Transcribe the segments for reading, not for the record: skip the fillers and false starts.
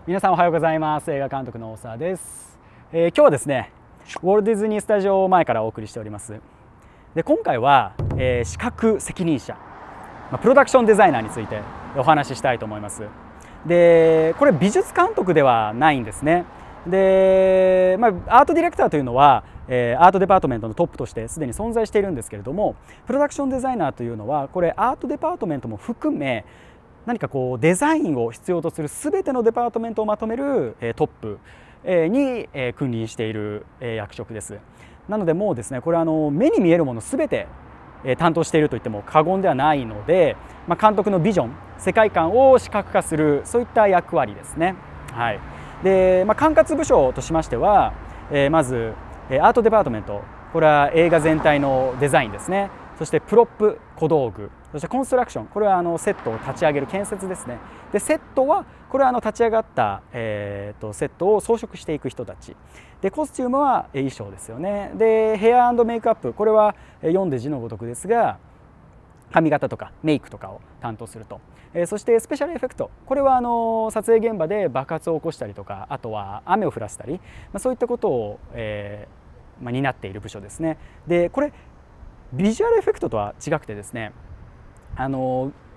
皆さんおはようございます。映画監督の大沢です。今日はですね、ウォルト・ディズニースタジオ前からお送りしております。で今回は、視覚責任者、プロダクションデザイナーについてお話ししたいと思います。でこれ美術監督ではないんですね。で、アートディレクターというのは、アートデパートメントのトップとしてすでに存在しているんですけれども、プロダクションデザイナーというのはこれアートデパートメントも含め何かこうデザインを必要とする全てのデパートメントをまとめるトップに君臨している役職です。なのでもうですね、これは目に見えるもの全て担当していると言っても過言ではないので、監督のビジョン、世界観を視覚化する、そういった役割ですね。はい。で、管轄部署としましては、まずアートデパートメント、これは映画全体のデザインですね。そしてプロップ、小道具、そしてコンストラクション、これはセットを立ち上げる建設ですね。でセットはこれは立ち上がった、セットを装飾していく人たちで、コスチュームは衣装ですよね。でヘア&メイクアップ、これは読んで字のごとくですが髪型とかメイクとかを担当すると。そしてスペシャルエフェクト、これは撮影現場で爆発を起こしたりとか、あとは雨を降らせたり、そういったことを、担っている部署ですね。でこれビジュアルエフェクトとは違くてですね、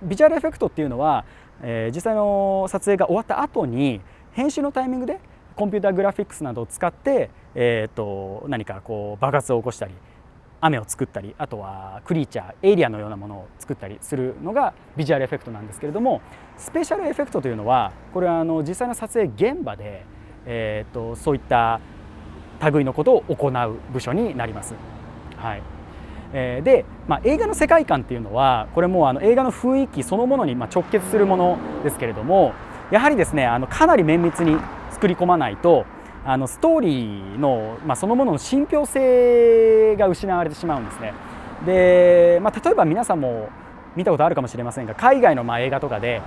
ビジュアルエフェクトっていうのは、実際の撮影が終わった後に編集のタイミングでコンピューターグラフィックスなどを使って、何かこう爆発を起こしたり雨を作ったり、あとはクリーチャー、エイリアンのようなものを作ったりするのがビジュアルエフェクトなんですけれども、スペシャルエフェクトというのはこれは実際の撮影現場で、そういった類のことを行う部署になります。はい。で、映画の世界観っていうのはこれも映画の雰囲気そのものに直結するものですけれども、やはりですねかなり綿密に作り込まないとストーリーの、そのものの信憑性が失われてしまうんですね。で、例えば皆さんも見たことあるかもしれませんが、海外の映画とかで、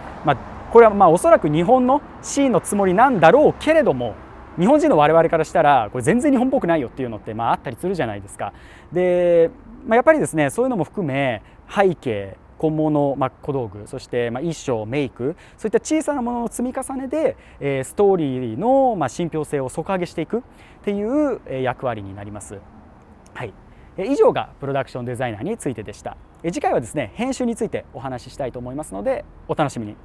これはおそらく日本のシーンのつもりなんだろうけれども、日本人の我々からしたらこれ全然日本っぽくないよっていうのってあったりするじゃないですか。で、やっぱりですね、そういうのも含め背景、小物、小道具、そして衣装、メイク、そういった小さなものの積み重ねでストーリーの信憑性を底上げしていくっていう役割になります。はい。以上がプロダクションデザイナーについてでした。次回はですね、編集についてお話ししたいと思いますのでお楽しみに。